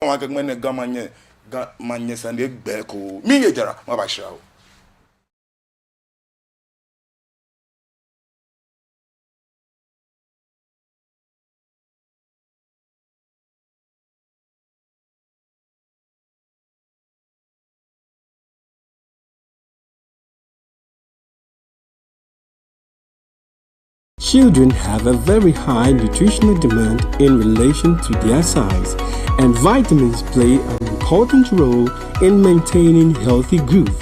wa ga ngene gamanye ga manye sande beko mi yejara ma ba shirawo. Children have a very high nutritional demand in relation to their size, and vitamins play an important role in maintaining healthy growth.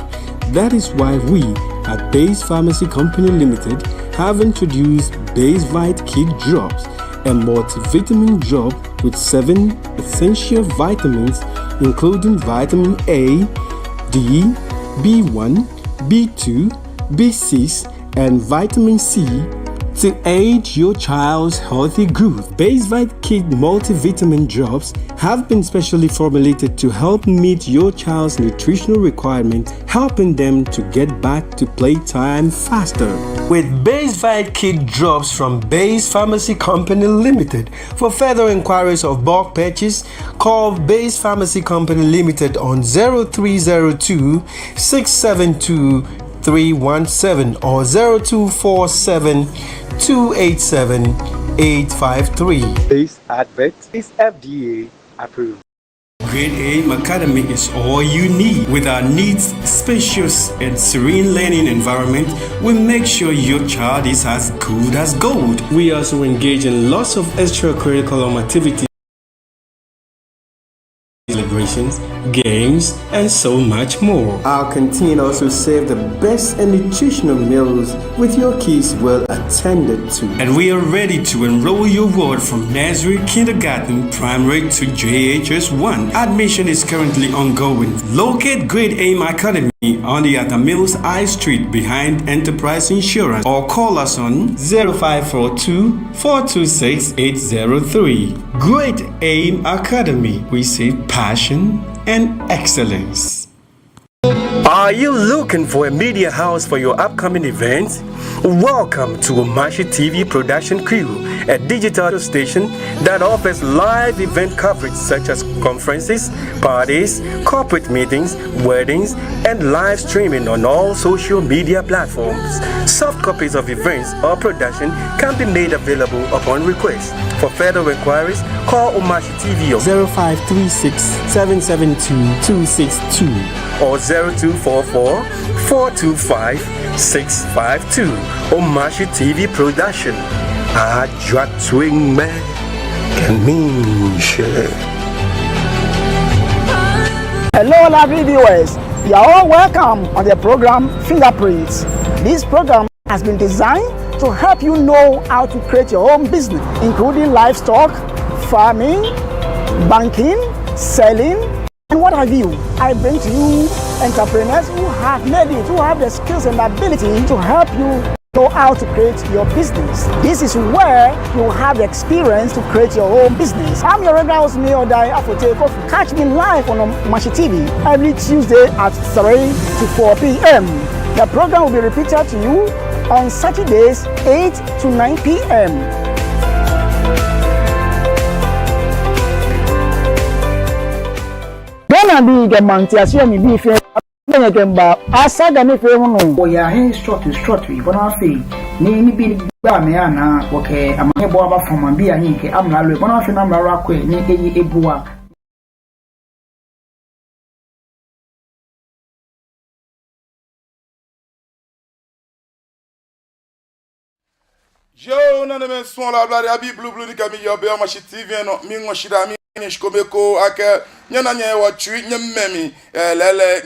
That is why we at Base Pharmacy Company Limited have introduced Base Vite Kid Drops, a multivitamin drop with 7 essential vitamins including vitamin A, D, B1, B2, B6, and vitamin C to aid your child's healthy growth. Base Vite Kid multivitamin drops have been specially formulated to help meet your child's nutritional requirements, helping them to get back to playtime faster. With Base Vite Kid drops from Base Pharmacy Company Limited, for further inquiries of bulk purchase, call Base Pharmacy Company Limited on 0302 672 317 or 0247 287 853. This advert is FDA approved. Grade A Academy is all you need. With our neat, spacious, and serene learning environment, we make sure your child is as good as gold. We also engage in lots of extracurricular activities, celebrations, games, and so much more. Our canteen also serves the best and nutritional meals with your kids well attended to. And we are ready to enroll your ward from nursery, kindergarten, primary to JHS1. Admission is currently ongoing. Locate Grade Aim Academy on the Atamills I Street behind Enterprise Insurance or call us on 0542 426 803. Grade Aim Academy. We say passion and excellence. Are you looking for a media house for your upcoming events? Welcome to Omashi TV Production Crew, a digital station that offers live event coverage such as conferences, parties, corporate meetings, weddings, and live streaming on all social media platforms. Soft copies of events or production can be made available upon request. For further inquiries, call Omashi TV on 0536 772 262 or 0244 425 652. Omashi TV Production. Ajwa Twing Man can mean share. Hello, lovely viewers. You are all welcome on the program Fingerprints. This program has been designed to help you know how to create your own business, including livestock, farming, banking, selling, and what have you. I bring to you entrepreneurs who have made it, who have the skills and ability to help you know how to create your business. This is where you have the experience to create your own business. I'm your regular host, Neodai Afote Kofi. Catch me live on Omashi TV every Tuesday at 3 to 4 p.m. The program will be repeated to you on Saturdays 8 to 9 p.m. Ghana be the Mantiasio mi be fair. Asaga me fe hono. O ya he short we bona fe. Ni bi ba me ana okay amanye bo aba fama bi anyi ke amla lo bona fe na amla akwa ni eyi ebuwa. Yo na me son la bla abi blue ni kami yo be Omashi TV no mi ngoshira mi Shkomeko ake nyana nye watri nyemmemi lele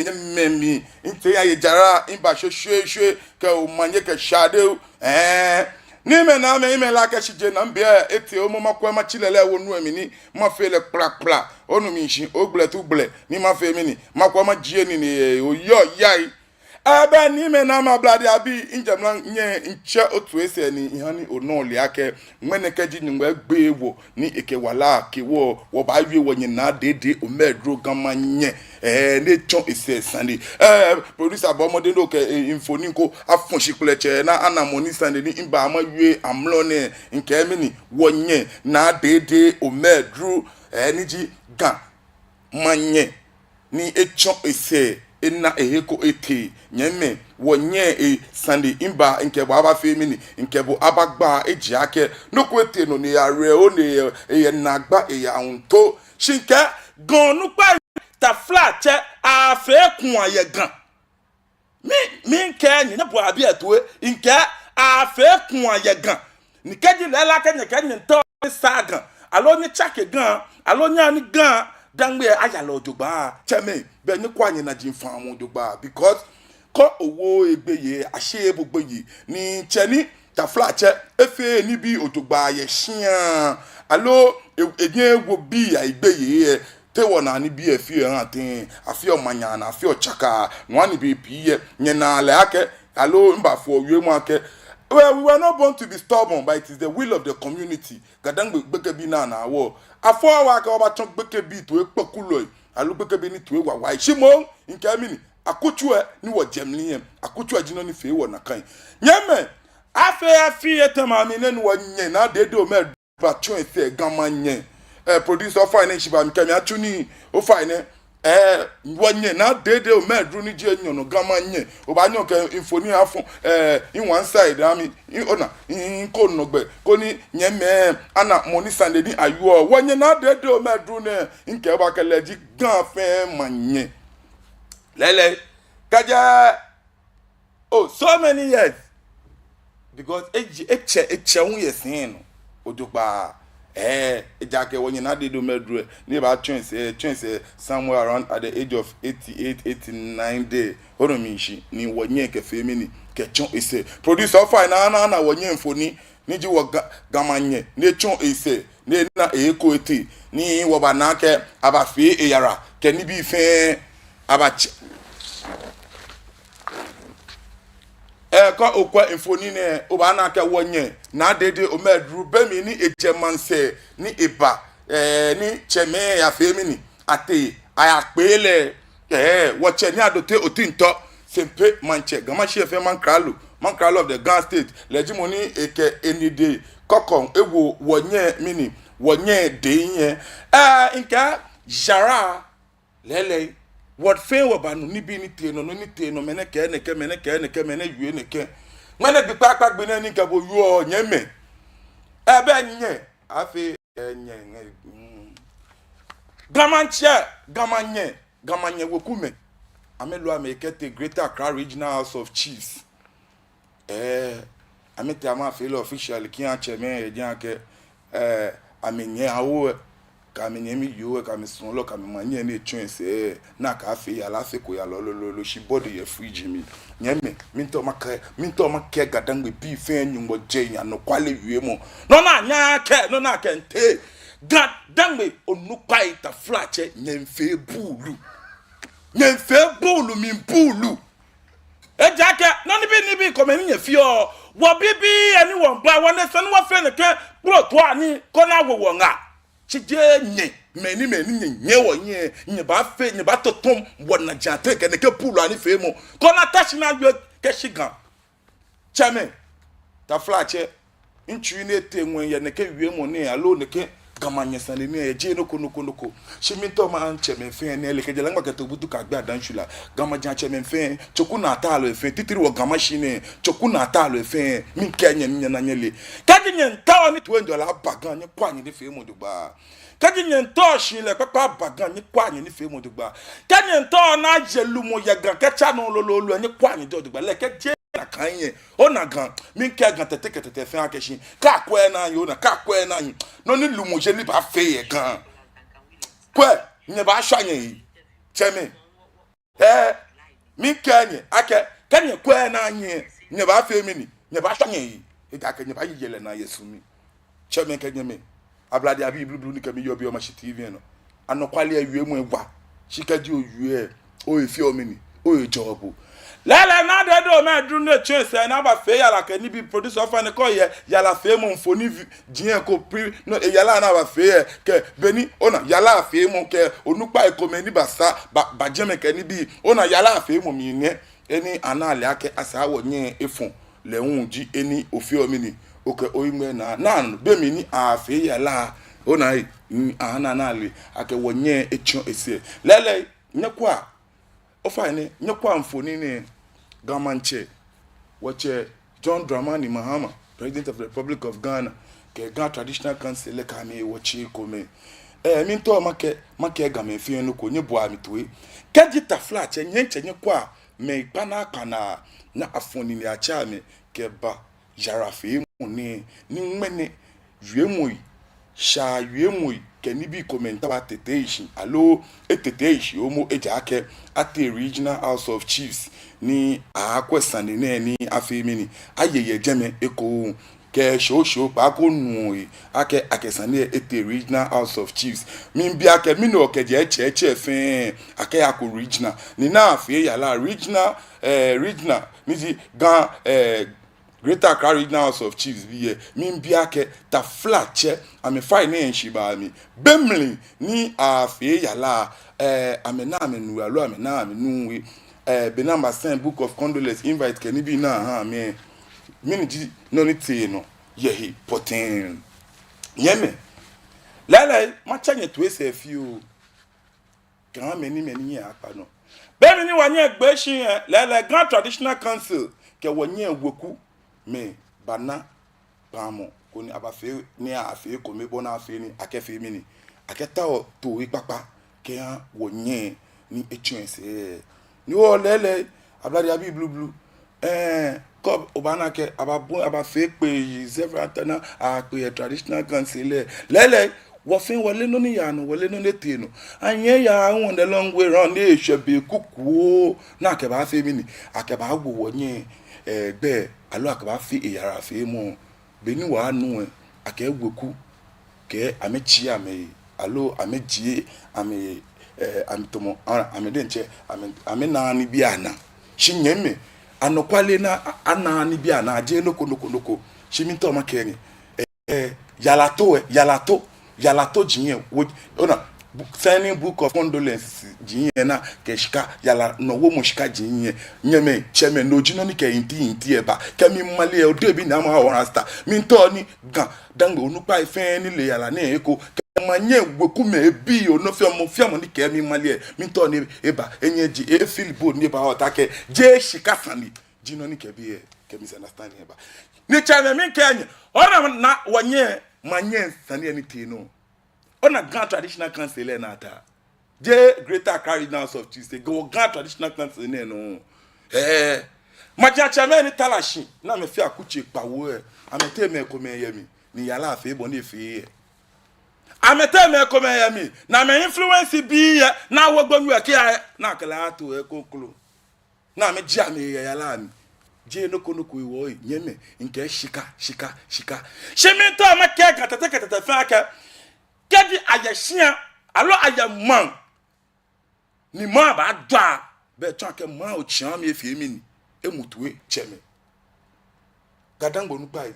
nyemmemi inte ya jara imba shwe ke o manye ke shade ni me na me ime la ke shije na mbe eti o mo makwa ma chilele wonu amini ma fele kpla onu mi shin ogle tu ble ni ma fe mini makwa ma jie ni o yo yai aba ni me na ma blade abi injamla nye nche otu ese ni ihani onoli ake nwene keji nywe gbe ewo ni ekewala kewo wo ba wi wo nyina dede o medro gama nye ne chon ese sandi producer bo mode no ke infoni ko afun shikuleche na anamoni sandi ni imba amawe amlo ne nke mini wo nye na dede o medro niji gan manye ni echon ese ena eheko ete nyeme wonye Sunday imba nke bo aba femini nke bo abagba eji ake nokwu ete no ne are o ne ye nagba ya unto shinke gan nupa ta flat afe kun aye gan mi nke ni na bo abi etoe nke afe kun aye gan ni keji lela kenye nto sagan alo ni chake gan alo nya ni gan dangbe ayala odugba cheme be ni kwanye na jinfa mu odugba because ko owo egbeye ase gbogbo yi ni cheni ta flache efe ni bi odugba ye hia alo enye wo bi ya egbeye te wona ni bi efi han tin afi omanya na afi ochaka no ani bi piye nye na ale ake alo mbafo owie mu ake. Well, we were not born to be stubborn, but it is the will of the community. Gadang bekebi na na wo. Afo wa ka oba chon bekebi to ekpakulo. Alu bekebi ni to ewa wai. Shimo nke amini. Akutu ni wo jemliem. Akutu ajino ni fe wo na kan. Nyeme afi etema mi nenu wo nye na dedo me ba chon efe gama nye. Producer finance ba mi kemi atuni o fine wonye na dede o medru ni je nyono gama nye o ba nyon ke infoni afun in one side ami ona in ko no gbe ko ni nye me ana money Sunday ni ayo wonye na dede o medru ne nke ba kele ji gan fe manye lele kaja oh so many years because eche un yesin odupa ejake wonye na dedo medru ni ba chance somewhere around at the age of 88 89 day oromishi ni wonye ke femini ke chon ese producer fine na wonye mfoni ni ji wo gamanye ni chon ese ni na eko eti ni wo ba na ke aba fe eyara ke ni bi fe aba ko okwa infoni ne oba na ka wonye na dede o medru be mi ni ejemanse ni iba ni cheme ya femini ate aya pele wo che ni adote otinto sempe manche gama shefe man kralo of the Ghana state legimoni eke enide kokon ewo wonye mini wonye de yen nka jara lele what fail about no ni bi ni te no mene ke mene yue ne ke mene bi pa gbe na ni ka bo yu o nyeme ebe nye afi nye gamanye wokume amelo amekete Greater Accra Regional House of Chiefs amete ama feel official ki an cheme ejan ke amenye awo ka menye mi yo ka mi sun lo ka mi manye ni tun se na ka fe ya la fe ko ya lo shi body ye free jimi nyeme minto make gadangbe bi fe nyumbo je ya no kwale wie mo no na ke nte gadangbe onupa ita flache nyemfe bulu mi bulu ejake no ni bi ko me ni fi o wo bibi ani won ba won se no wa fe ne ke pro to ani ko na wo nga chije nye meni nye wo nye ba fe nye ba totom wona jante ke ne ke pulu ani fe mo ko na tachi na yo ke shigan chame ta flache nchu ne tenwe ye ne ke wie mo ne alo ne ke gamanye sane ne eje noko shiminto ma cheme fe ne le ke jelangba ke to butu ka gba dan shula gamaja cheme fe choku na talo fe titiri wo gamashine choku na talo fe min kenye na nyele kaji nyenta oni to enjola bagan ni kwanye ni fe mo dugba kaji nyenta shi le papa bagan ni kwanye ni fe mo dugba kaji nyenta na jelu mo yagan ke cha no lolo ni kwanye dugba le ke je na kanye ona gan min ke gan tete fe akeshi ka kwe na yo na ka kwe na no ni lumoje ni ba fe ye gan kwe nye ba hwanye yi cheme min kanye ake kanye kwe na nye ba fe mi ni nye ba hwanye yi e ga ke nye ba yele na yesumi cheme ke nye me ablade abi blue ni ke mi yo bi o ma shi TV no anokwale awie mu egwa shikaji owie o efi o mi ni o e jobu lele na de do me dru ne chese na ba fe yala ke ni bi producer of an ko ye yala fe mo mfoni jien ko pri no e yala na ba fe ke beni ona yala fe mo ke onupa e ko me ni basa ba jeme ke ni bi ona yala fe mo mi ne eni anale ake asa wo nye efun le hun ji eni ofi o mi ni oke oyime na be mi ni a fe yala ona ana na ali ake wonye echo ese lele nyekwa ofane nyekwa mfoni ne gamanche wache John Dramani Mahama, President of the Republic of Ghana, ke Ghana Traditional Council le kame wachi kome minto make game fi no ko nyebo amitwe kagita flat nyenche kwa me pana na afoni ni acha me ke ba jarafe mu ni mmene wiemoi sha wiemoi ke ni bi commenta ba teteishi allo eteteishi omo ejake at the Regional House of Chiefs ni akwesande ni afemi ni ayeye jeme eko ke show pa ko nu ake sane at the Regional House of Chiefs min bia ke mi no ke je che fin ake akọ regional ni na afi yala regional mi gan Greater Accra Regional House of Chiefs bi min bia ke ta flatche ame finance ba mi bemli ni afi yala amena amenu alo amena amenu we benamba send book of condolence invite ke ni bi na ha me miniji no ni te no yehi poten yeme lele machanye to esefi o kan meni apa no be mi ni wanye egbesin lele Grand Traditional Council ke wanye woku me bana pamo ko ni abafe ni afe ko me bona afe ni akefe mi ni aketa o to ipapa ke wanye ni echuense ni o lele ablari abi blue ko obana ke aba fake pe several tana pe Traditional Council lele wo fin wole no ni ya no wole no leti no anye ya won the long way round e hwebe kukuo na ke ba fe mi ni akeba agwo wonye gbe alo akeba fi eyara fe mu beni wa anu ake gwoku ke amechi ame alo ameji ame amtomo ame denche ame na ni bi ana shinyeme anokwale na ana ni bi ana je noko shiminto makeni yalato jinye ona signing book of condolence jinye na keshika yala no wo mushika jinye nyeme cheme no jino ni ke inti eba kemi male e ode bi na ma warasta minto ni gan dango onupa ife ni le yala ni eko manye gweku me bi o no fiamo ni ke mi male minto ni eba enyeji e filipo ni eba otake je shika sani jino ni ke bi ke misunderstanding eba ni chame min kenye ona na wanye manye sani ni tino ona Grand Traditional Council na ata je Greater Accra Regional House of Chiefs go Grand Traditional Council ne no maja chame ni talashi na me fi akuche pawo amete me ko me yemi ni yala afi bo ni fi amete me ko me yemi na me influence bi na wogbonu ake na kala to e konklo na me ji ame yala mi je noko iwo nyeme nke shika shemi to ma ke katete fa ka kedi ayeshia alo ayemman ni ma ba dwa be twa ke ma o chiam efie mi ni emutue cheme gadango nu pai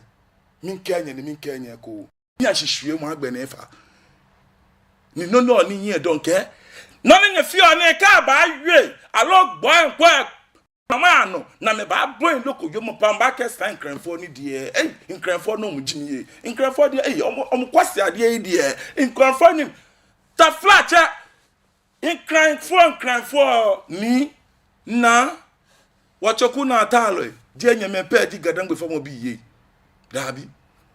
min kenye ko ni ahihwie mu agbe na efa ni no ni yin donke no ni fi o ni ka ba we alo gbo enko mama ano na me ba boy loko yo mo pamba ke san nkranfo ni de nkranfo no mu jini nkranfo de omo kwase ade de nkranfo ni ta flacha nkranfo ni na wachoku na atalo je nyeme pe di gadangbe fo mo bi ye dabi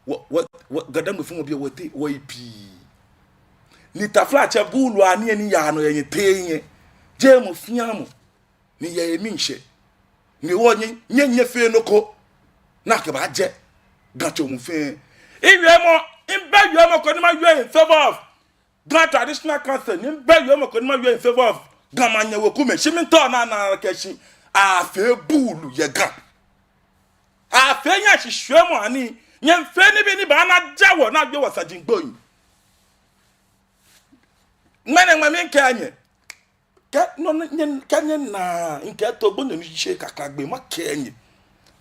what gadangbe fo mo bi wote wo ipi ni ta flacha bulu ani ni ya no ye tenye je mo fiamo ni ye mi nche ni wonye nyenye fe noko na ke ba je gacho mu fe ibe mo ko ni ma yo in favor of Grand Traditional Council ni ibe mo ko ni ma yo in favor of gamanya woku me shiminto na keshi a fe bulu ye ga a fe nya hihwe mo ani nyem fe ni bi ni ba na jawo na gbe wasajingbo yi mene mame nke anye no kanye na nke to bono ni hye kakagbe ma kenye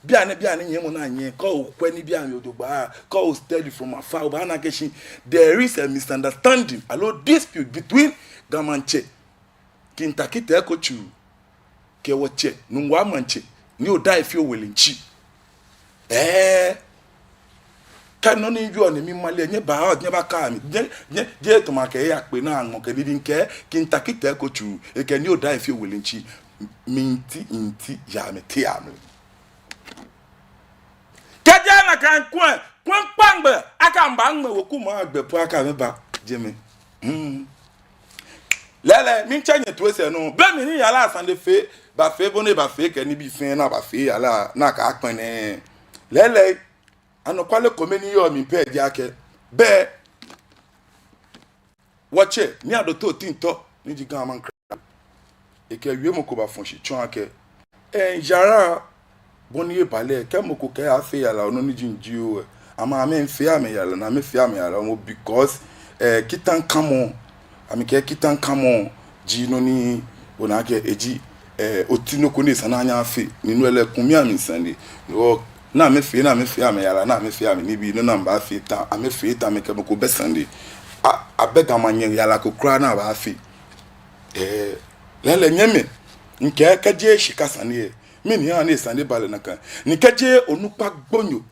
bia ne nyemo na anye ko okwe ni bia yodogba ko steady from afar ba na keshi there is a misunderstanding allo dispute between gamanche kintakite ekochu ke woche nwa manche ni odai fi owelinchi Canon in you and me Malay, never come. Jet to make a yak penang, okay, didn't care. Kentucky take you. You can you die if you willing chi. Minty inti yame tiam. Kajana can quan bangber. I can bang me wokuma the poaka back, Jimmy. Lele, min chanye to say no. Blame me yala sande fe, ba fe bone ba fe can be fin na ba fe yala na ka akpene. Lele, ano kwale komeni yo mi pe diake. Be watch it, ni adoto tinto ni jiga man kra. Eke wie moko ba fonchi chon ake. Jara boni balé ke moko ke afe yala ono ni jinji o. Ama me fe ame yala na me fe ame yala mo because kitan kamo amike kitan kamo ji no ni onake eji otino ko ni sananya afi ninu ele kunmi ami sande o na me fe ame yala na me fe ame ni bi no na ba afi ta ame fe ta me ke moko be sande abega manye yala ko kra na ba afi lele nyeme nke kaje shika sane me ni ani sande bale na kan ni kaje onupa gbonyo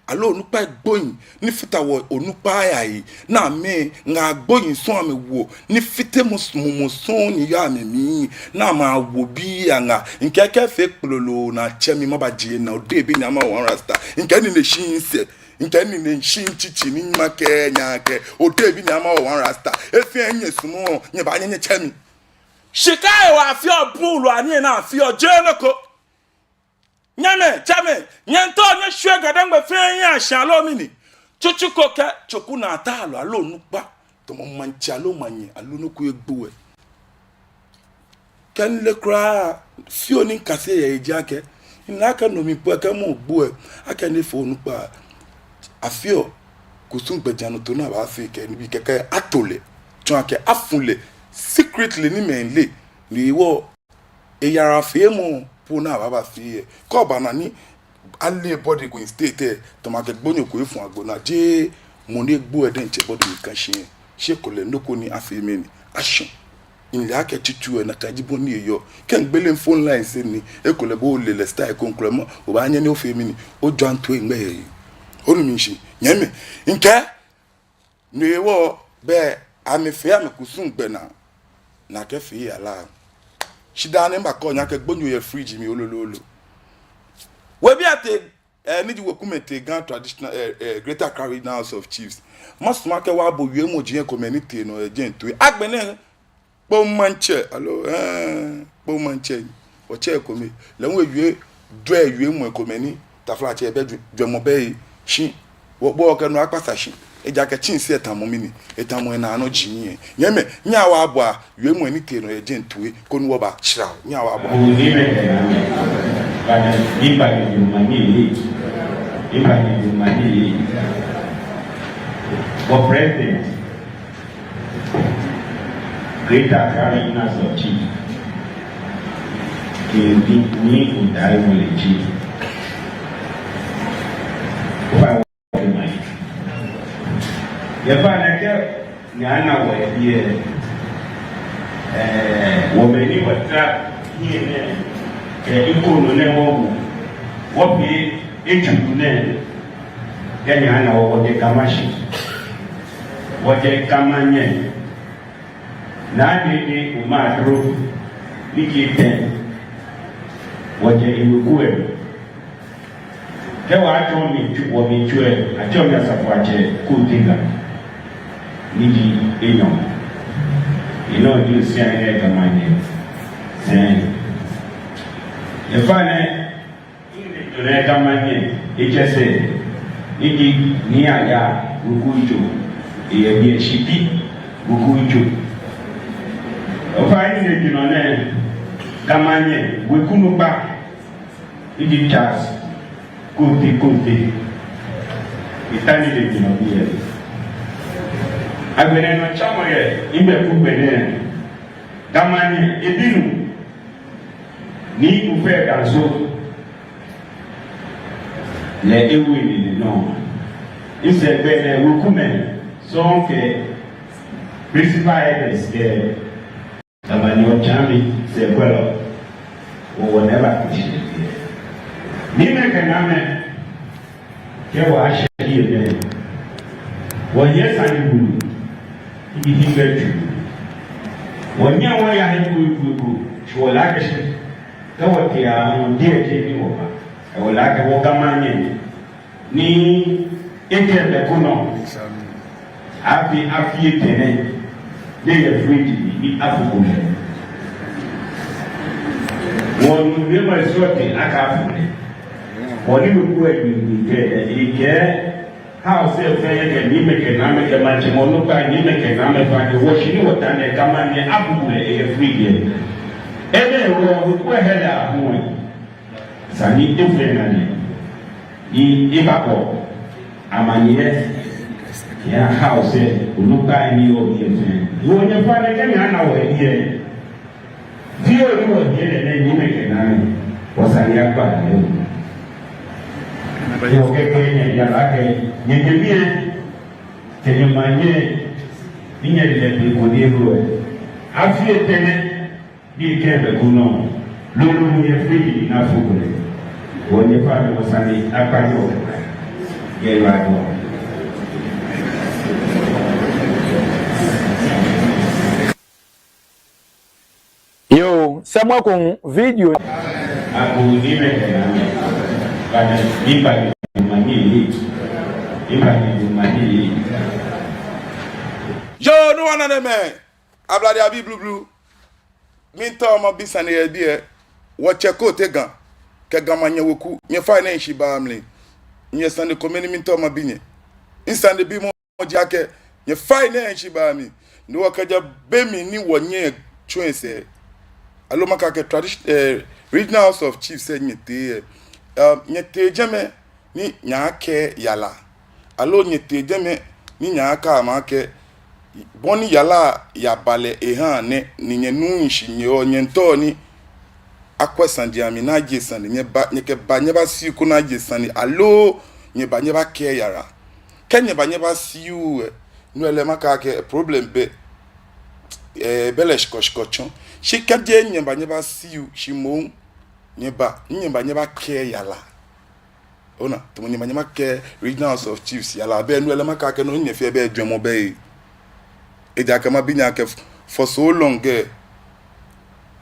alo onupa gboyin ni fita wo onupa ayi na me nga gboyin so ame wo ni fite mo so ni ya me mi na ma wo bi anga nke ke fe pololo na chemi mo ba je na ode bi na ma one rasta nke ni ne shin se nke ni ne shin chichi ni ma ke nya ke ode bi na ma one rasta efi enye sumo nye ba nye chemi shikai wa fi obulu ani na fi ojenoko Nyame, chame, nyento nye shwe gadangbe fe ya shalo mini. Chuchuko ke choku na atalo alo nukba. Tomo manchi alo manye alo nuku egbuwe. Ken le kra fio ni kase ya ejake. Inaka no mi po ke mo gbuwe. Aka ne fo nukba. Afio kusungbe jano to na ba fe ke ni bi keke atole. Chon ake afunle secretly ni menle. Ni wo eyara fe mo pona baba fi ko banani alle body go state to ma ke gbonyo ko fun agbona je mo ne gbo eden che body kan se ko le ndoko ni afemi ni action in la ke tutu na ka jibo ni eyo ken gbele phone line se ni e ko le bo le style ko nkremo o ba anya ni ofemi ni o janto engbe yi onu mi nshi nyeme nke ni wo be amefe amekusun gbe na ke fi ala shidane mbako nya ke gbonyo ye fridge mi olololo we bi ate ni di wokumete gan traditional Greater Caribbean House of Chiefs must make wa bo wie mo je community no agent we agbene po manche allo po manche o che komi le won wie do wie mo komeni tafla che be dwo mo be shi wo bo ke no apasa shi eja ke chinse etamo mini etamo na ano jinye nyeme nya wa abo a wie mu ani te no agent we ko nu wo ba chira nya wa abo for president Greater Caribbean House of Chiefs ni udai wole chief Yaba na ke nyana wa ye wo meni watra here ne ikono ne wo bi ejudu ne ya nyana wo de kamashi wo de kamanye na ni umadro nikite wo de inukuwe ke wa ajo mi tu wo mi tuwe ajo mi asafuache kutinga niji enyo ino ju si ane kamanye sen yefane ile jone kamanye ejese niji ni aya gugujo e bi shipi gugujo ofa ile jone kamanye wekunu ba niji chas kote itani le jino biye agbene no chamo ye imbe ku gbene damani ebinu ni ufe ganzo le ewu ni no ise gbene wokume so ke principal elders ke damani o chami se kwelo o whatever ni me kename ke wa shedi ebe wo ye san bu ibi betu wo nya wa ya he ku wo la ke shi ka wo ke a die ke ni wo ba wo la ke wo kamanye ni eke be kuno afi tene de ye free ni afuko wọ́n ní ma sọ́ọ̀tì akáfùnì wọ́n ní mi kú ẹ̀yìn ìkẹ́ house ẹ̀fẹ́ yẹn kẹ́ ní mẹ́kẹ́ náà mẹ́kẹ́ máa jẹ́ wọ́n nípa ní mẹ́kẹ́ náà mẹ́fà ní wọ́n ṣì ní wọ́tá ní ẹ̀ka máa ní abúlé ẹ̀yẹ fún ìyẹ ẹ̀dẹ̀ wọ́n kú ẹ̀hẹ́lẹ̀ àhún ẹ̀ sani ẹ̀fẹ́ náà ní ìbápọ̀ àmànyẹ yẹn house ẹ̀ olùkọ́ ẹ̀ ní ọ̀yẹ̀ fẹ́ wọ́n yẹ fún ẹ̀ kẹ́mi àná wọ̀ ẹ̀ yẹ Dio ni wo die ne ni me kenani wasania kwa leo yo ke ni ya la ke ni de bien ke ni manye ni nya le bi ko ni ro afie tene ni ke be kuno lulu ni free na fukule wo ni pa me wasani akwa yo ye wa do Yo, sama kung video. Aku ni kenani kana iba mani Yo, no one of them. Abladi abi blue. Minta ma bisane ye die. Wo cheko tegan. Ke gamanya woku. Nye fine shi ba amle. Nye sande komeni minta ma binye. Insande bi mo jake. Nye fine shi ba mi. Ndo wakaja bemi ni wonye chwense. Alo makake regional house of chiefs nyete jeme ni nyake yala. Alo nyete jeme ni nyaka amake boni yala ya bale ehane ni nyenu nshinye o nyento ni akwesandi ami na jesandi nyeke banyeba si ku na jesandi alo nyeba nyeba ke yara kenye banyeba si u no ele makake problem be belesh koshkochon shikaje nyeba si u shimon nyeba ke yala ona to nyeba ke regional house of chiefs yala be no ele makake no nyefe be dwemo be eja kama binya ke for so long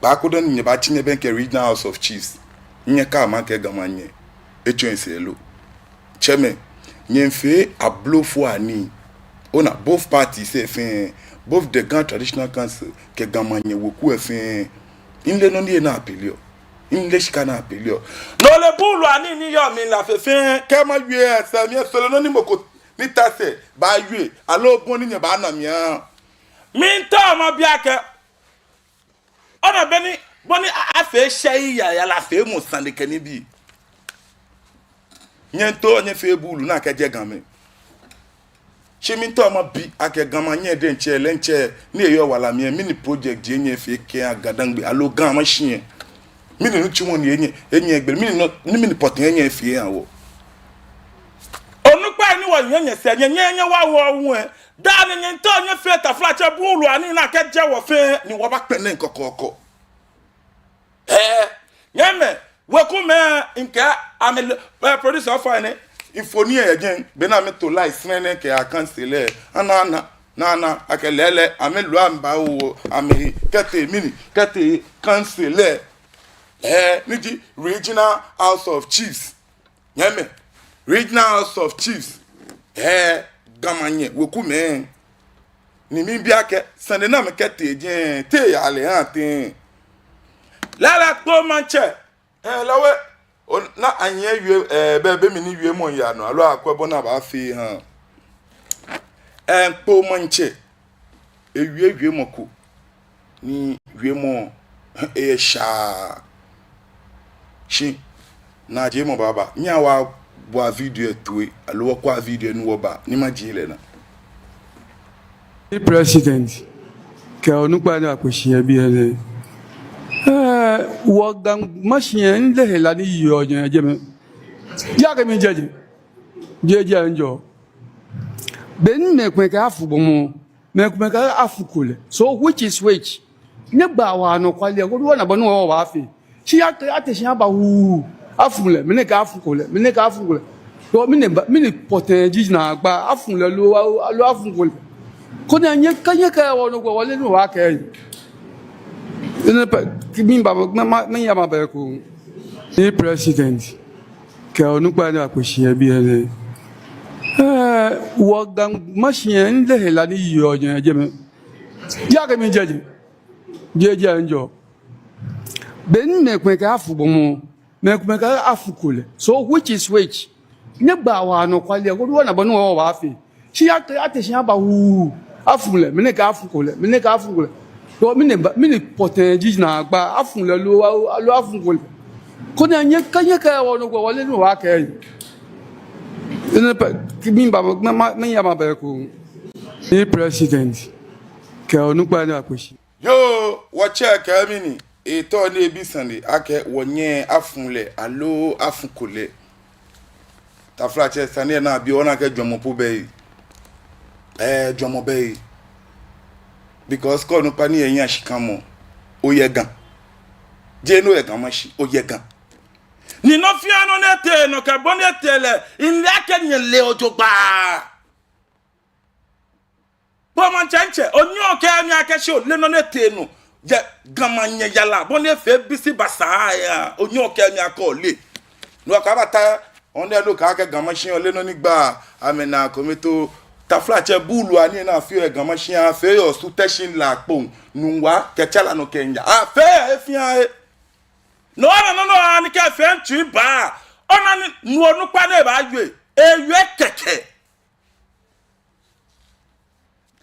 ba ko don nyeba chinye be ke regional house of chiefs nye ka ma ke gamanye elo cheme nyemfe ablofo ani ona both parties say fin both the Grand Traditional Council ke gamanye woku fin inle no ni na apelio inle shika na apelio no le bulu ani ni yo mi la fin ke ma yue sa mi solo no ni moko ni tase ba yue alo bon ni ba na mi an minta ma biake ona beni boni afe shei ya la fe mo sande keni bi nyento nye fe bulu na ke je gamme chiminto ma bi ake gama nye de nche le nche ni eyo wala mi mini project je nye fe ke agadangbe alo gan ma shie mini no chumo ni enye egbe mini no ni mini potin enye fe anwo onupa ni wo nye se nye wa wo hu da ni nyento nye fe ta flache bulu ani na ke je wo fe ni wo ba pene nkokoko nyeme wekume nke amel producer fine infoni again bena me to live snene ke akansele na akelele amelu amba o ame kete mini kete kansele niji regional house of chiefs nyeme regional house of chiefs gamanye wekume ni mi biake sande na me kete je te ya le antin lala ko manche lawe na anye yue bebe mi ni yue mo ya no alo akwebo na ba fi han po manche yue moko ni yue mo sha shi na je mo baba nya wa bo video tuwe alo kwa video nu oba ni ma jile na president ke onupa na akosia bi ele wogang machine le la ni yo jeme ya ke mi jeje njo ben me kwen ka afu bomo me kwen ka afu kule so which is which ne ba wa no kwale ko do na bonu wa afi shi ate shi aba hu afu le me ne ka afu kule do mini potenji na gba afun le lo afun ko ko na nye ka wo no go wole no wa ka yi ene pa kimi baba ma ya ma ba ko ni president ke onu pa na ko shi bi ene wo gan machine le la ni yo je me ya ka mi je njo ben me kwen ka afu bomo me kwen ka afu kole so which is which ne gba wa no kwale ko do na bonu wa fi shi ate shi aba wu afu le me ne ka afu kole do mini potenji na gba afu le lo afu kole ko na nye ka wo no go wole no wa ka yi ene pa kimi baba ma ya ma ba ko ni president ke onu pa na ko shi yo wacha ka mini eto na ebi sande ake wonye afunle alo afunkole ta flache sande na bi ona ke jomopo be jomo be because ko no pa ni eyan ashikamo oyegan je no yegan mashi oyegan ni no fi ano nete no ka boni tele in la kenye le ojogba bo man chanche onyo ke ami akesho le no nete no je gamanye yala bon e fe bisi basaya onyo ke mi akole no ka bata on de lo ka ke gamashin ole no nigba amena komito ta flache bulu ani na fi e gamashin a fe yo su teshin la pon nwa ke chala no kenya a fe e fi a no ani ke fe ntu ba ona ni nu onu pa na ba yue ewe keke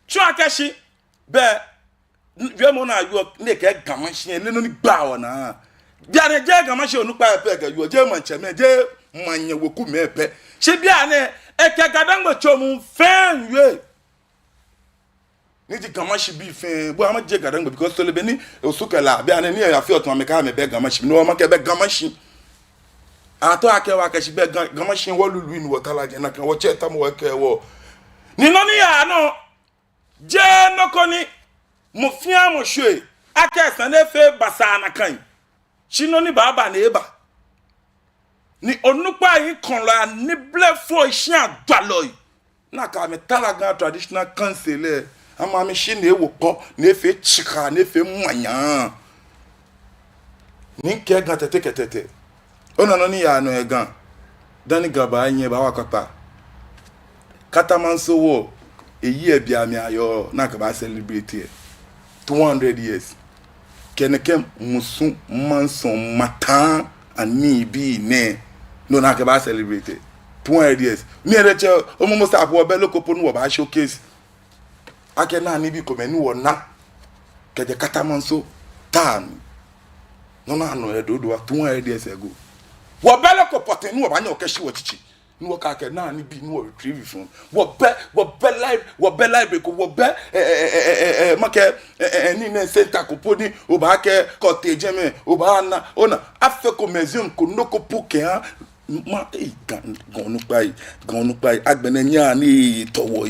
chu akashi be we mo na yo ne ke gamashin le no ni gba ona biare je gamashin onu pa epe ke yo je mo ncheme je manye woku mepe se bia ne e ke gadangbo chomu fen we ni di gamashin bi fen bo ama je gadangbo because to le be ni osukela bia ne ni ya fi otun ameka me be gamashin no ma ke be gamashin ato akewa ke shi be gamashin wo lulu ni wotala je na kan wo che tam wo ke wo ni no ni ya no je no koni mo fia mo hwe akesa na fe basa na kan chino ni baba na eba ni onupa yin kon la ni ble fo isin adwaloy na ka me talaga traditional council ama me shi na ewo po na fe chika na fe mwanya ni ke ga tete ona no ni ya no egan dani gaba yin ba wa kapa katamanso wo eyi e bia me ayo na ka ba celebrate 200 years kenekem musu manson matan ani bi ne no na ke ba celebrate 200 years ni ereche omomo sta po be lokopo nu wo ba showcase ake na ni bi komenu wo na keje katamanso tan no na no edodo 200 years ago wo be lokopo ten nu wo ba nya okeshi wo chichi nu wo ka ke na ni bi nu wo retrieve from wo be library ko wo be make ni ne center ko poni o ba ke cottage me o ba na ona afe ko museum ko noko puke ha ma gonu pai agbene nya ni towo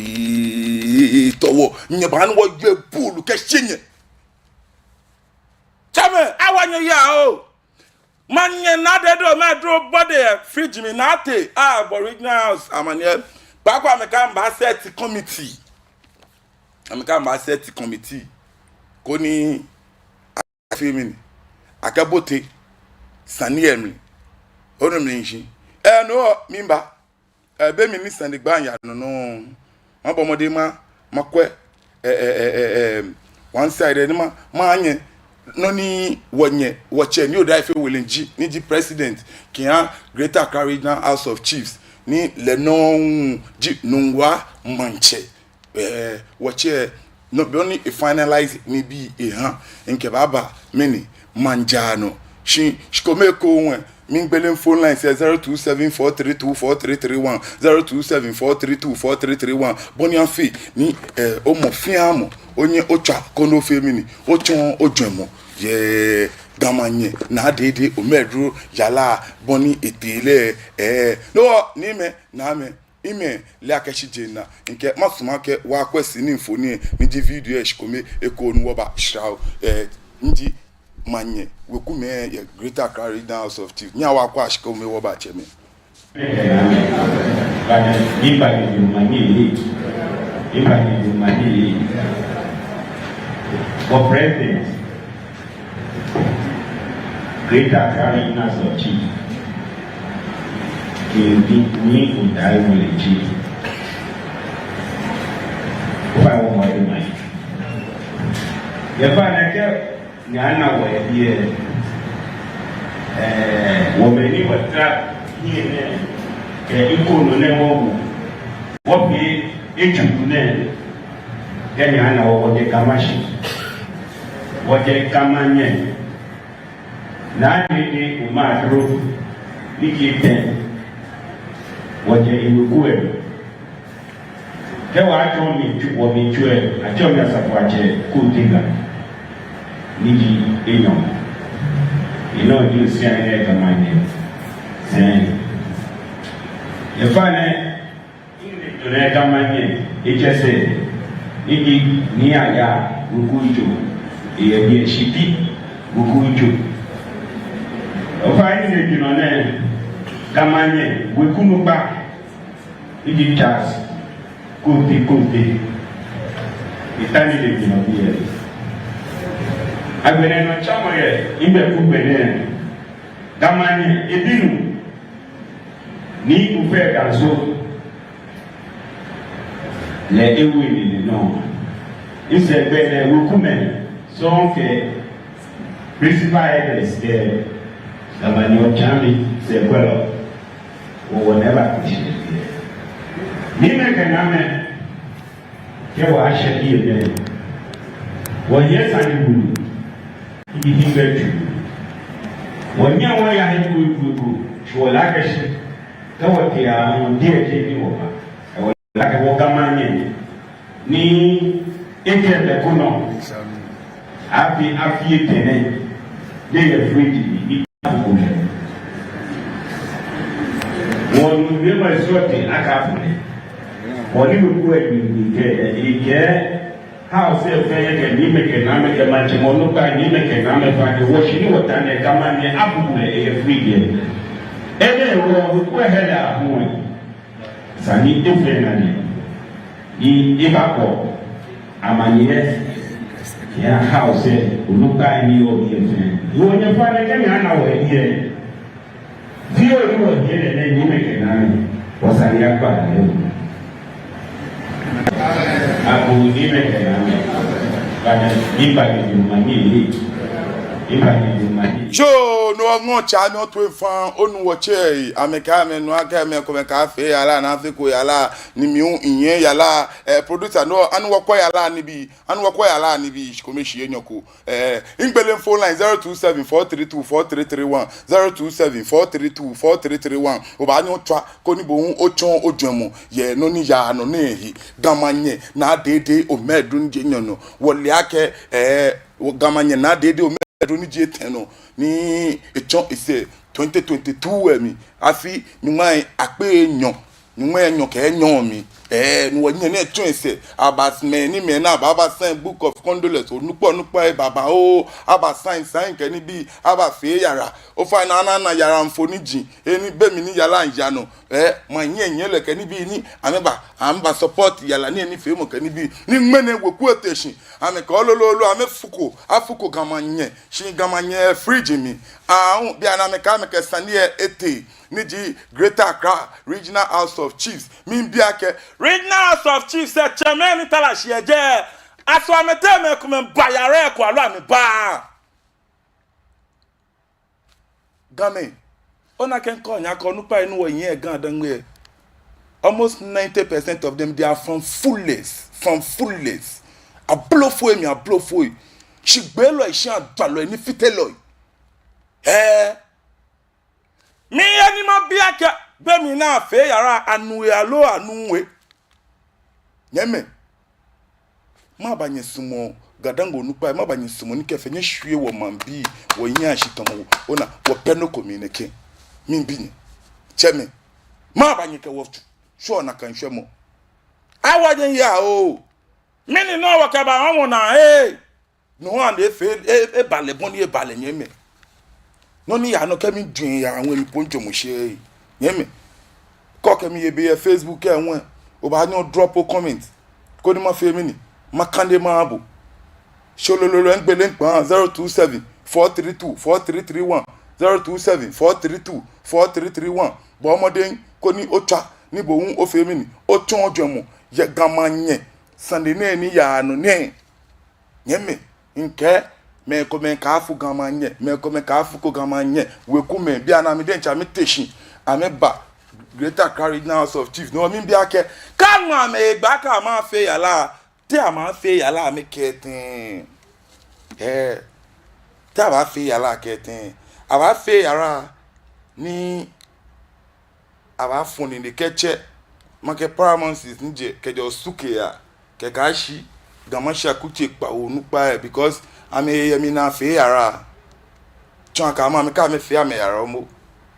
nye ba no wo ye pool ke shinye chame awanyo ya o manye na dedo me dro body fridge me na te aboriginal house amanye ba kwa me ka mba set committee ameka mba set committee ko ni afimini akabote saniemi onumni nshi no mimba be minister ni gbanya no ma bomode makwe one side ni ma anye no ni wonye woche ni odaife welenji ni di president kian Greater Accra Regional House of Chiefs ni lenon ji nungwa manche woche no be only finalize ni bi nke baba mini manjano shikomeko won mingbele phone line say 0274324331 0274324331 bonian fi ni omofiamo onye ocha kono femini ochon ojemo ye gamanye na dede omedru yala boni etele no ni me na me ime le akeshi jena nke masuma ke wa kwesi ni mfoni ni di video eshikome eko nu oba shao nji manye wekume ye Greater Accra Regional House of Chiefs nya wa kwa ashikome oba cheme For president, Greater Accra Regional of Chief, me would die with a chief. If I want my money. If I kept Ghana were here, women were trapped here, equal no level. What be each of them? Ghana or the Kamashi. What they come on yet. Now, they might rule, Nicky 10. What they will go. They were told me to what me to I told me as a watch a cool digger. Niji, you know, you see, I had my name. Saying, if I had my name, it just said, Niji, near ya, Ukuju. Ye shipi bukuju ofa ni jinone kamanye wekunuba idi chas kuti itani de jinobiye agbere no chamo ye imbe kubene kamanye ebinu ni ufe kanzo le ewu ni no ise bene wekumen so que principal es que la mañana chami se puede o whatever ni me kename que wa shadi ne wo yesa ni bulu ni hingetu wo nya wa ya he ku so la ka shi ka wa ti a mo die ke ni wo ba la ka wo kamanye ni eke be kuno afi tene de ye free ni akule won me ma sote akafune woni ku ni ke house e fe ye ni me ke na me ke ma chimo no ka ni me ke na me fa ke wo shi ni wotane kama ni akule e free ye ene wo ku hela hu sani efe na ni ibako amanye ya house uluka ni obi efe wo nya fa ne ke na wo ye dio ni wo ye ne ni me ke na ni wasani akwa ne aku ni me ke na ni kana ipa ni mani Cho no ngo cha no to fan onu wo che ameka me no aka me ko me ka fe yala na fe ko yala ni mi unye yala producer no anu wo ko yala ni bi ko me hie nyoko ingbele phone line 0274324331 0274324331 o ba ni otwa ko ni bo hu ochon odwemu ye no ni ya no na ehi gamanye na dede o medun je nyono wo le ake wo gamanye na dede o Edoni J10 ni echon ise 2022 emi afi ni mai ape enyon ni mo enyon ke enyon mi ni wo yen echon ise abasme ni me na baba sign book of condolence onupo e baba o aba sign ke ni bi aba fe yara o fa na yara mfoniji eni be mi ni yala njano mo yen le ke ni bi ni amba support yala ni fe mo ke ni bi ni mene woku attention ame ko lololo ame afuko gamanye shi gamanye fridge mi bi ana me ka me ke sanie ete niji Greater Accra Regional House of Chiefs min biake Regional House of Chiefs se chemeni tala shieje aso amete me kuma bayare ko alo ami ba game ona ken ko nya ko nupa inu wo yin gan danwe almost 90% of them they are from Fulles ablofo shigbelo iṣan adalo ni fitelo mi ani ma biake be mi na fe yara anuwe nyeme ma banye sumo gadango nupa ma banye sumo ni kefe nye hwie wo mambi wo yin ashitamo ona wo peno communique mi bi cheme ma banye ke wo sure na kan hwe mo awajen ya o mini no wa ka ba won na no and e bale boni e bale nyeme no ni ya no kemi dun ya awon iponjo mo se nyeme Koke mi be Facebook e won. Oba nyo drop a comment. Ko ni ma fe mi ni. Ma kande ma abo. Sholololo ngbele npan 027 432 4331 027 432 4331 bo modern ko ni ocha ni bo un o fe mi ni o ton ojomo ye gamanye sande ne ni ya no ne nyeme nke me ko me ka afu gamanye me ko me ka afu ko gamanye we ku me bia na me den cha me teshin ameba Greater Cardinal House of Chiefs no mi bia ke ka ma me gba ka ma fe yala tí a máa fẹ́ yàrá mi kẹtìn tí a bá fẹ́ yàrá kẹtìn a bá fẹ́ yàrá ní a bá fún ní kẹ́chẹ́ mọ̀kẹ́ paramounts níjẹ́ kẹjọ súkè yà kẹ̀kẹ́ àṣì gàmọ́ṣà kùtì pàwọ́ nípa ẹ̀ because àmì ẹ̀yẹmí náà fẹ́ yàrá tí wọn kà máa mi ká mi fẹ́ àmì yàrá ọmọ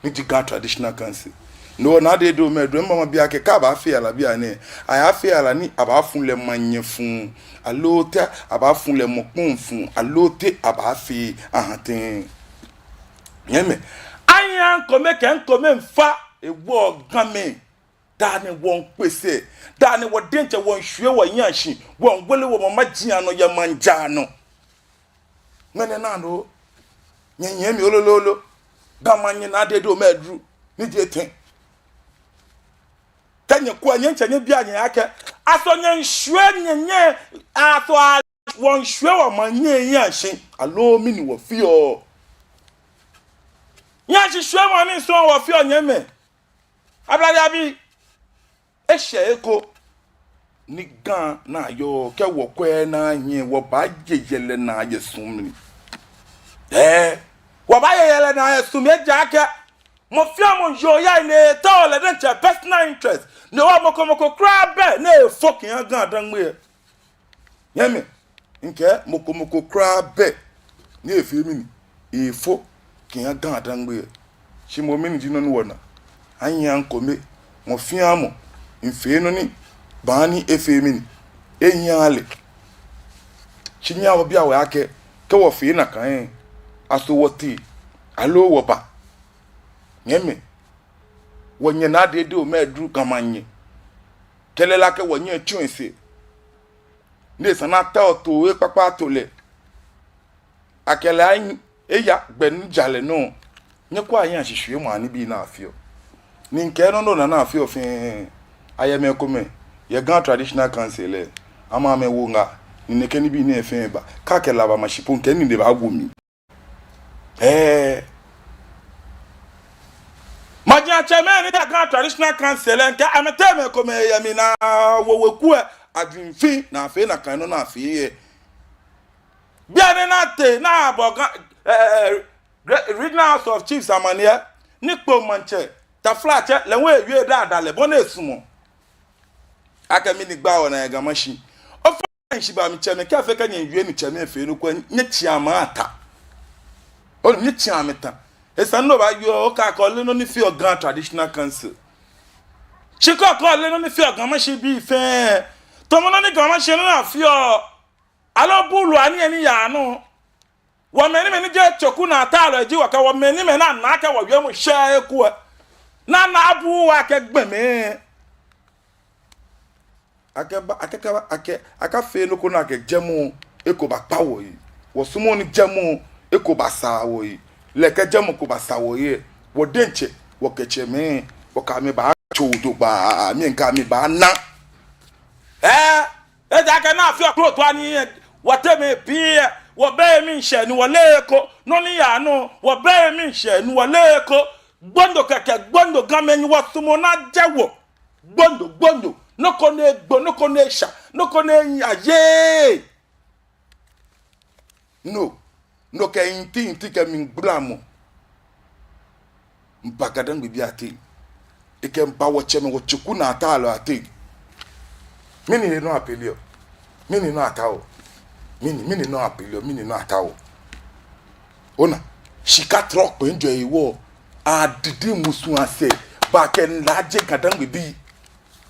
ní ti Ghana Traditional Council. No na de do me do mama bia ke ka ba fe ala bia ne aya fe ala ni aba fun le manye fun alote aba fun le mokun fun alote aba fe ahanten yeme anya nkome ke nkome mfa ewo game da ne won pese da ne wo denche won hwe wo yanshi won wele wo mama gia no ya manja no mene na no nyenye mi olololo gamanye na de do me dru ni je ten tanya kwa nyencha nye bia nye ake aso nye nhwe nye aso won hwe wa manye yanshi alo mi ni wo fio yanshi hwe mo ni so wo fio nyeme ablade abi ehye eko ni gan na yo ke wo kwe na yin wo ba yeyele na yesum ni wo ba yeyele na yesum e jake mo fia mo yo ya ni ta ole den che personal interest no wa moko kra be na e fucking gan dan me yeme nke moko kra be ni e fi mi ni e fo kin gan dan me shi mo mi ni no no na anyan kome mo fia mo mfe no ni bani e fi mi ni enyan ale shi nya wo bia wa ake ke wo fi na kan aso wo ti alo wo ba nyeme wonye na de o medru kamanye kelela ke wonye chuense ne sana ta oto e papa to le akele an eya gbenu jale no nye kwa yan hihwe mu ani bi na afio ni nke no no na afio fin ayeme kome ye Ghana Traditional Council ama me wo nga ni neke ni bi na efin ba ka kela ba mashipo nke ni de ba gomi Majia cheme ni Ghana Traditional Council nke ameteme kome yemi na woweku adwinfi na afi na kan no na afi bia ne na te na aboga Regional House of Chiefs amania nikpo manche ta flache lewe ewie da le bona esumo aka mi ni gba ona ga mashi ofa nshi ba mi cheme ka fe ka nya ewie ni cheme efe no kwa nye chiama ata o nye chiama ta esa no ba yo ka ko le no ni fi Ghana Traditional Council chiko ko le no ni fi ga mashi bi fe to mo no ni ga mashi no na fi o alo bulu ani eni ya no wo meni je choku na atalo eji waka wo meni me na aka wo wi mu hye eku na abu wa ke gbeme aka fe no ko na ke jemu eko ba pawo yi wo sumo ni jemu eko ba sawo yi leke jemu ko ba sawo yi wo denche wo keche me wo ka me ba chodo ba mi nka mi ba na ja ke na fi okro to ani wo teme bi wo be mi nse ni wo leko no ni ya no wo be mi nse ni wo leko gbondo keke gbondo gameni wo sumo na jewo gbondo noko ne gbo noko ne sha noko ne aye no ke inti ke min blamo mpagadan bibi ate ike mpa wo cheme wo chuku na atalo ate mini no apelio mini no atao mini no apelio mini no atao ona shika truck pe njo iwo adidi musu ase ba ken laje gadan bibi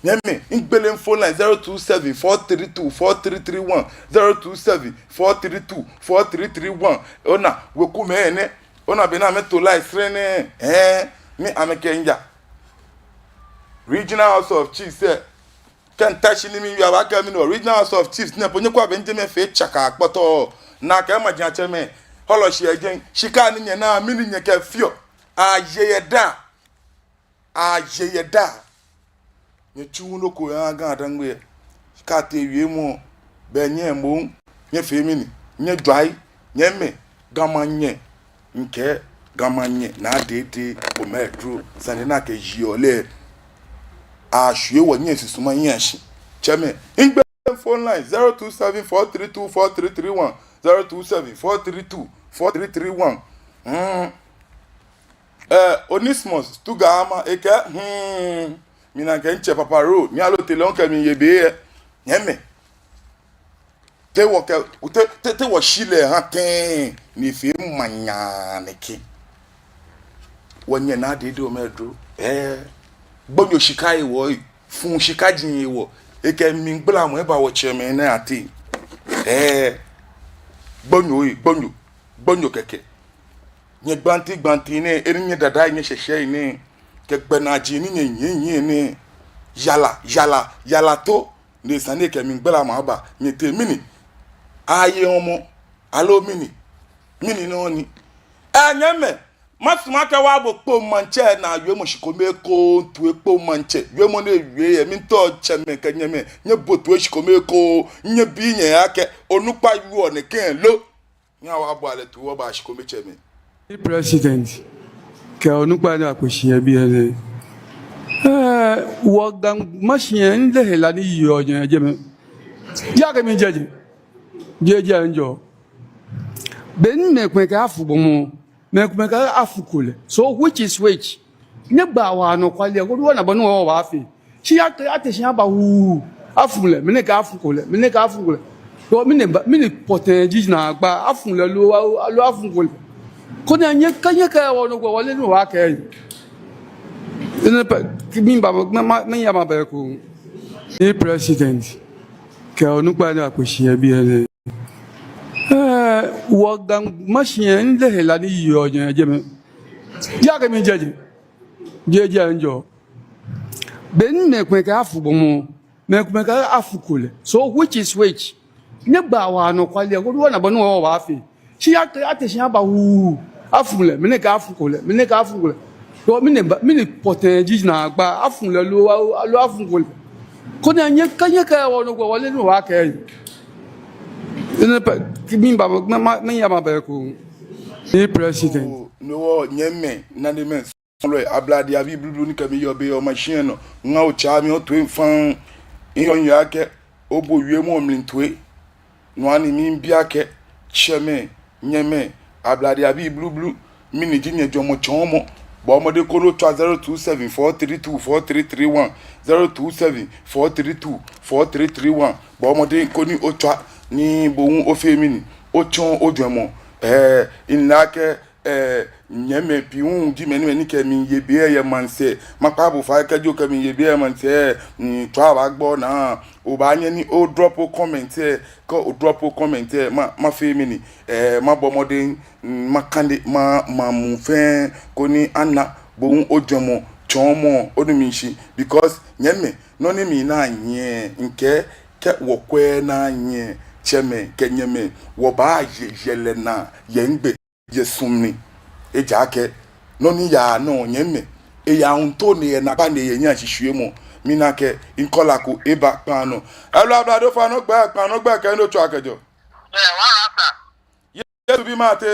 nyeme ingbele phone line 02743243331 02743243331 ona weku me ene ona be na me to live frene mi ameke nja Regional House of Chiefs can touch ni mi ya ba ka mi no Regional House of Chiefs na ponye kwa Benjamin fe chaka akpoto na ka ma jan cheme holo shi again shika ni nya na mi ni nya ka fio ayeda nye chu no ko ya ga dangwe ka te wie mu be nye mo nye fe mi ni nye dwai nye me gamanye nke gamanye na dede o medru sane na ke jiole a hwe wo nye susuma yanshi cheme ingbe phone line 0274324331 0274324331 Onismus Tugama eke mina kenche papa ro mi alo telon ka mi yebe nyeme te wo shile ha ten ni fi manya neki wonye na de do medro gbonyo shikai wo fun shikajin wo eke mi gbla mo e ba wo cheme na ati gbonyo keke nye gbanti ne erinye dada nye sheshe ne ke gbenaji ni nye ne yala to ne sane ke mi gbla mo ba nye te mini aye omo alo mini no ni anyame masuma ka wa bo po manche na yemo shikome ko tu epo manche yemo ne wie e mi to cheme ke nyeme nye botu shikome ko nye bi nye ake onupa yu one ken lo nya wa bo ale tu wo ba shikome cheme President ke onupa na akosia bi ele wo gang machine nde hela ni yo nya jeme ya ke mi jeje njo ben me kwen ka afu bomo me kwen ka afu kule so which is which ne ba wa no kwale ko do na bonu wa afi shi ateshin aba hu afu le me ne ka afu kule so me ne poten ji na agba afu le lo afu kule ko na nye ka wa no gwa wale no wa ka ne pa kimi ba me ya ma ba ko ni president ke onupa na akosia bi ele wo gang machine nde hela ni yo nya jeme ya ke mi jeje njo ben me kwen ka afu bomo me kwen ka afu kule so which is which ne ba wa no kwale ko do na bonu wa afi shi ateshin aba hu afu le me ne ka afu kule so me ne poten ji na agba afu le lo afu kule ko na nye ka wa no gwa wale no wa ka ne pa kimi ba me ya ma ba ko ni president no nyeme na de men lo ablade abi blue ni kami yo be o machine no nga o cha mi o to enfan yon yake obo wie mo mlintwe no ani mi bia ke cheme nyeme ablade abi blue mini jinye jomo chomo bo mo de ko no 0274324331 0274324331 bo mo de ko ni o twa ni bohun ofemini ochon ojuemo inake nyeme piun di meni ni ke mi yebe ye manse mapa bu fa ka jo ke mi yebe ye manse ni twa ba gbo na o ba anye ni o drop comment ko o drop comment ma femini ma bomode ma kande ma mu fe ko ni anna bohun ojuemo chomo odumishi because nyeme no ni mi na anye nke ke wokwe na anye cheme kenyeme wo ba yele na yengbe yesumni ejake no ni ya no nyeme e ya unto ne na ba ne yenya hihwe mu minake inkola ko eba pano elo ablado fa no gba ke no to akejo wa rasa yesu bi mate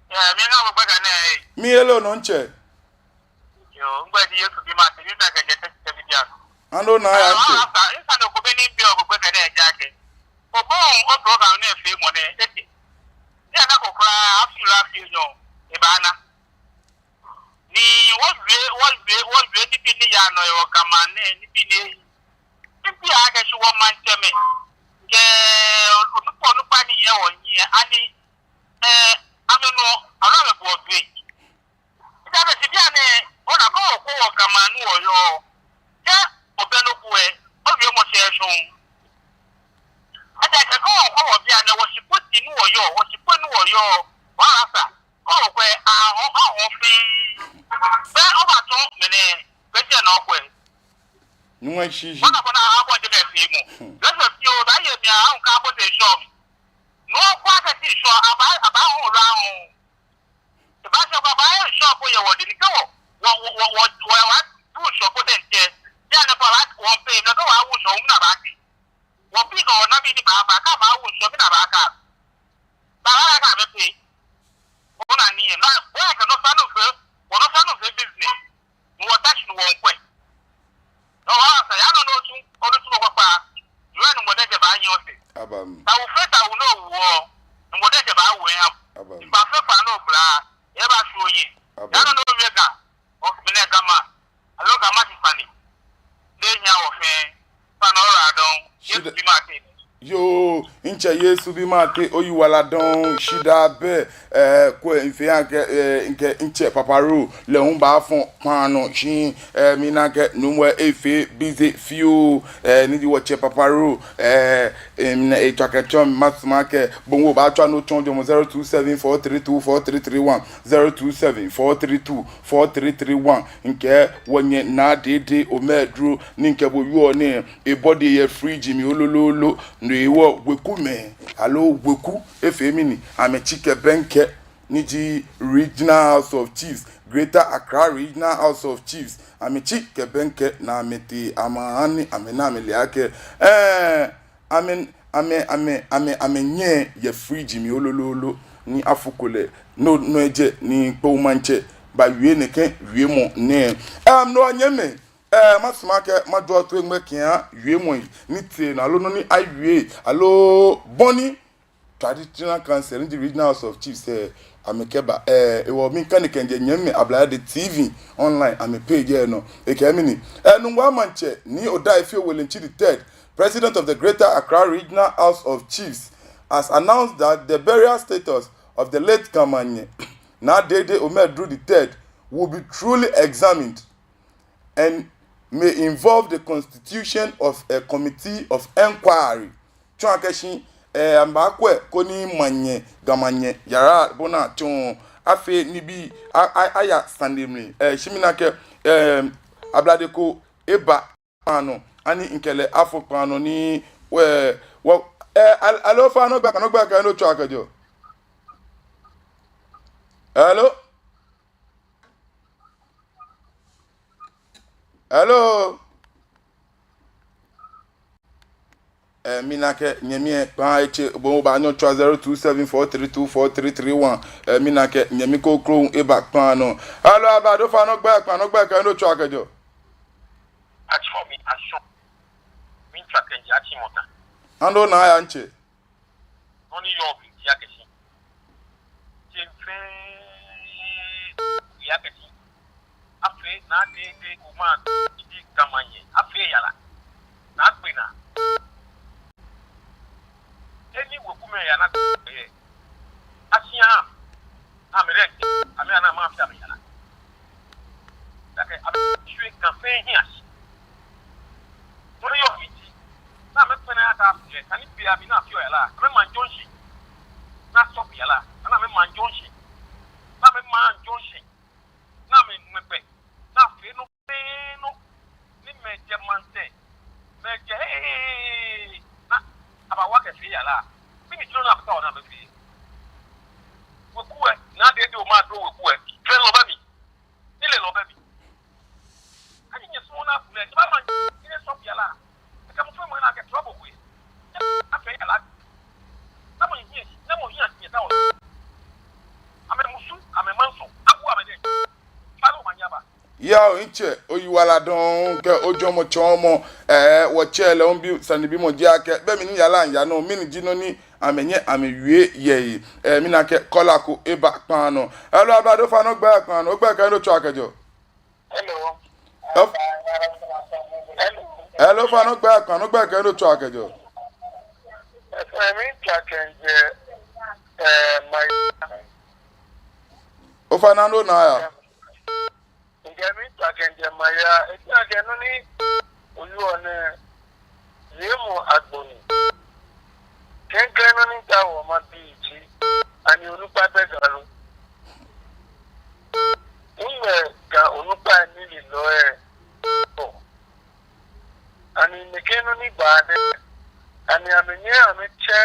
mi na mo gba na mi elo no nche yo ngba di yesu bi mate mi na ke je te bi dia ando na ya nche isa no ko be ni bi o gba na ejake obo o program na efe mo ne ete ya na ko kra afi yo ibana ni wọ́n níbi ní ya nọ ẹ̀wọ̀ kàmá níbi ní níbi àgẹ̀ṣù wọ́n máa ń tẹ́mẹ̀ kẹ́ olùpọ̀ nìyẹn wọ̀ yẹn á ní amẹ́nu ọlọ́rẹ̀bù ọ̀dọ́ èyí. ìjà bẹ̀ sí bí àná ọ̀nà kọ́ òkú wọ̀ kàmá ní ọ̀yọ́ jẹ́ ọ̀bẹ́lókù ẹ̀ ọ̀bẹ́ ọmọọṣẹ́ ẹ̀ṣùn. ẹ̀jẹ̀ kẹ́kọ́ òkú wọ̀ bí àná wọ́n sì pé ní ọ̀yọ́ wọ́n rà sà kọ́ òkú ẹ̀ àwọn fi bẹ́ẹ̀ ọba tó mẹ́nẹ̀ beje no kwe Nwa shishi. Mana bona abo je me fi mu let's see o da ye mi a nka abo de show me no kwa ka ti show aba ho ra ho te ba show ba show ko ye wo de ko wo tu show ko de nje ya na ba wo pe no ko wa wo show mu na ba ki wo pi ko na bi ni ba ka ba wo show mi na ba ka ba ka be pe ona ni na wo ka no sanu fe business wo touch no won kwe no sa ya no tu o tu ko pa you and mo de ba yin o se Abam. ta wo fe ta wo no wo mo de ba wo yan Abam. ba fe fa no bra e ba so yin ya no no we ka o fi ne kama alo ka ma ti fani de nya wo fe fa no ra don ye bi ma te Yo, incha Yesu bi mate oyiwala don shida be ko nfe nke inche paparu le hun ba fun panu shin mi na ke numwe efe busy few ni di wo che paparu na e twakechom masma ke bonwo ba twa no tonjo 0274324331 0274324331 nke wonye na dede o medru ni nke bo yo ni e body ye fridge mi olololo Iwo wekume alo weku efemini amechike benke niji Regional House of Chiefs Greater Accra Regional House of Chiefs amechike benke na ameti amahani amena ameliake amenye ye fridge mi olololo ni afukole no eje ni po manche ba wie neke wie mo ne no anyeme masumake madwo to engbe kian wie mo ni tie na lo no ni awie allo boni traditional council in the Regional House of Chiefs amekeba e wo mi kan kenje nyame abla de TV online ame page no e kemini no wa manche ni Oda Ife Owelenchi the third president of the Greater Accra Regional House of Chiefs has announced that the burial status of the late Kamanye Nadede Omedru the third will be truly examined and may involve the constitution of a committee of inquiry. Chwakeshi ambakwe koni manye gamanye yara bona chon afe ni bi aya sandemni shiminake abladeko eba pano ani nkele afo pano ni we alo fano gba kan no chwakajo hello Hello. Minake nyemi pa eche bo ba nyo 0274324331 minake nyemi ko kro e ba pan no. Hello abado fa no gba kan no chwa kejo. acho mi aso min trakenji achi mota Ando na ya nche. oni yo bi ya keshi jenfe ya keshi afi na de kuma idi kamanye afi yala na gbina eni wokume ya na asia amere amena ma afi yala dake abi campaign heretori yo biti na me pena aka afi kani bia bi na afi yala me manjonshi na stop yala na me manjonshi na me manjonshi na me mepe na fe no ni meje mante meje na aba wa ke fi yala mi ni tro na ka na me fi wokuwe na de o ma do wokuwe tre lo ba mi ile lo ba mi ani nye so na fu le ba ma ni stop yala ka mo fe mo na ke trouble we afi yala na mo hie ni ta o ame musu ame manso abu ame de falo manyaba Ya inche oyiwala don ke ojomo chomo wo chele on bi sanibi mo jiake be mi ni yala nya no mi ni jino ni amenye amewie ye mi na ke kola ko eba pan no hello abado fa no gba pan no gba kan no chwa kejo hello hello fa no gba pan no gba kan no chwa kejo mi trakenje my o Fernando na ya Ngemi trakenje maya eti agenu ni oyu one yemu agboni kenkenu ni tawo ma biiji ani onupa begaro unwe ga onupa ni lo amiche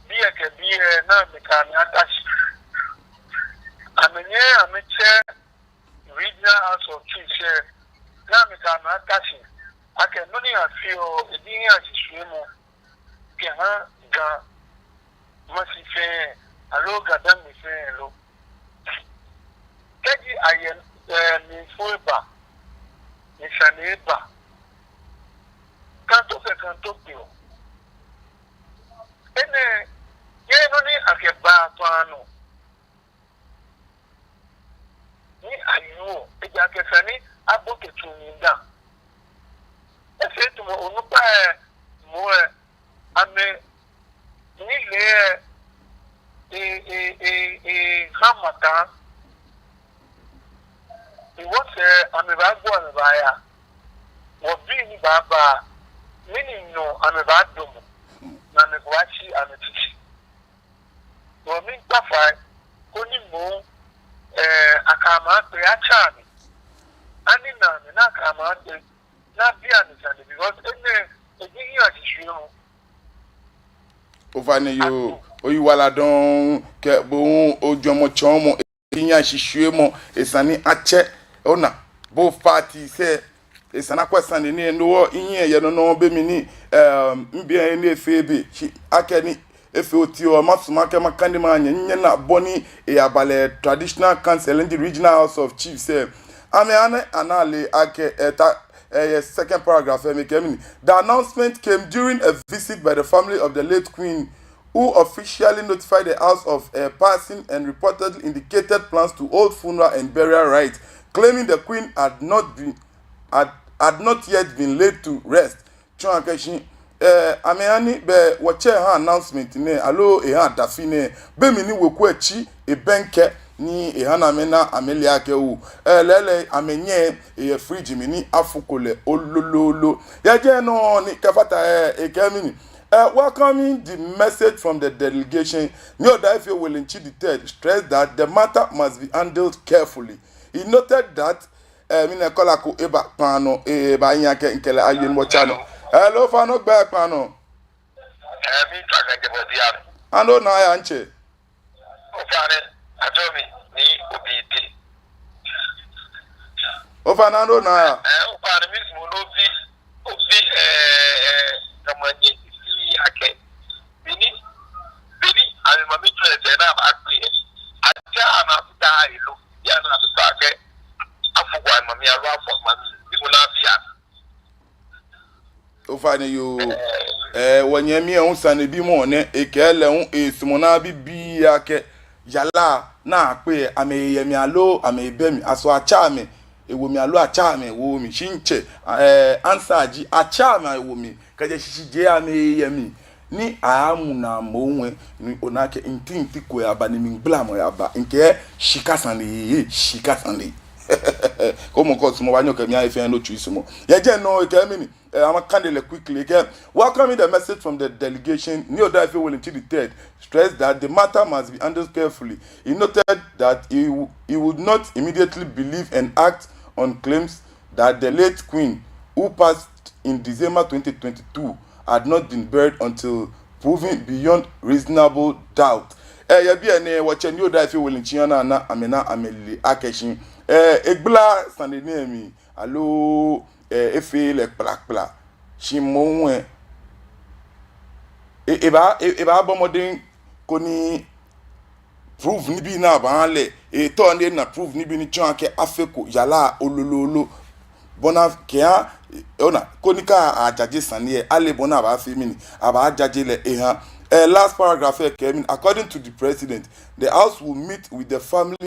biye ke biye na mikani atashi amenye amiche regional house of chiefs na mikani atashi ake noni afio edini ajisuemo ke ha ga masife alo gadan mife lo keji ayen ni fueba ni saneba kanto se kanto pio ene ye no ni akeba to anu ni ayo eja kefani aboke tuninda ese to mo onupa mo ame ni le hamata iwose amebagwa amebaya wobini baba mini no amebadomo na megwachi ametichi womin tafa koni mo akama pe achani ani na akama pe na bia ni sande because ene ejigi ajishuno ovane yo oyiwala don ke bo ojomo chomo inya shishuemo esani ache ona both parties say esana kwesane ni no inye ye no be mi ni mbia ni efebe akeni efe oti o masuma ke makande ma anya na boni abale traditional council in the regional house of chiefs say ame anale ake eta second paragraph the announcement came during a visit by the family of the late queen, who officially notified the house of passing and reportedly indicated plans to hold funeral and burial rites, claiming the queen had not yet been laid to rest. Ameani be wache ha announcement ne alo ha dafine be mini woku achi ebenke ni ehana mena amelia ke u lele amenye fridge mini afukole olololo ya je no ni kafata ekemini welcoming the message from the delegation. Nyodaifio Welinchi III stressed that the matter must be handled carefully. He noted that Minekolako Eba Pano Eba Yake Nkele Ayen Mochano. Hello, Fano Bear Pano. Ando na Yanche. O Fernando na. Ofane yo wanyemi ehun sane bi mo ne ekele hun esumona bibi ake yala na pe ameyemi alo amebemi aso acha me ewomi alo acha me wo mi shinche answer ji acha me ewomi kaje shishije ameyemi ni aamuna monwe ni onake intinti ko aba ni mingbla mo aba nke shikasande como cause mo wanyo kemi afi no chuisumo ye je no kemi I'm candle quickly again. Welcoming the message from the delegation, Nyodaifio Welinchi III stressed that the matter must be handled carefully. He noted that he would not immediately believe and act on claims that the late queen, who passed in December 2022, had not been buried until proven beyond reasonable doubt. Yabiane wache Nyodaifio Welinchi na amena ameli akeshin. Egbla sandenemi alo efe le plakpla chimonwe eba bomodin koni prove ni bi na ba le to ne na prove ni bi ni chon ake afeko yala olololo bona kia ona konika ajaje sanie ale bona ba femini aba ajaje le eha last paragraph came according to the president, the house will meet with the family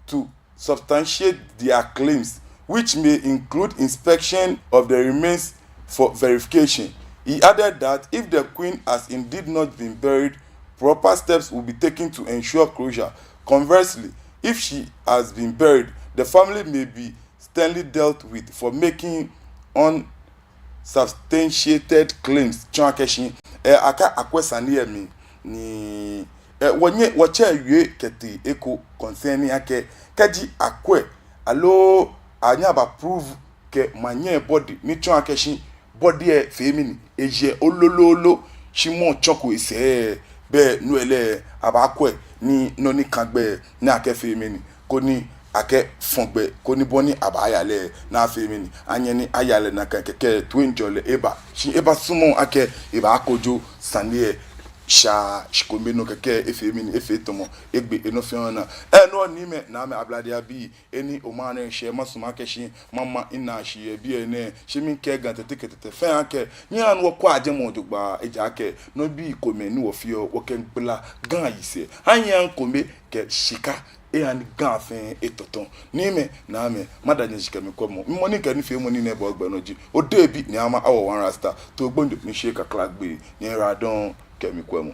to substantiate their claims, which may include inspection of the remains for verification. He added that if the queen has indeed not been buried, proper steps will be taken to ensure closure. Conversely, if she has been buried, the family may be sternly dealt with for making unsubstantiated claims. Aka akwesani mi ni wonye wacha yue kete eko concerning ake kaji akwe alo anya ba prove ke manye body ni chon akeshi body e femini eje olololo shimo choko ise be nuele abakwe ni noni kangbe ni akefe meni koni ake fongbe koni boni abayale na afe meni anyeni ayale na keke twinjole eba shi eba sumo ake eba akojo sanie sha shikombe no keke efe meni efe tomo egbe enofiona eno nime na me ablade abi eni omane she masuma ke shi mama ina shi ebi ene shi min ke gan tete fe ake nyan wo kwa ajemo dugba eja ake no bi kome ni wo fio wo ken gbla gan yise anyan kome ke shika e an gan fin etoton nime na me madanye shika me komo moni ke ni fe moni ne bo gba noji o debi ni ama awo wan rasta to gbondo ni sheka clark gbe ni radon kemi kwemo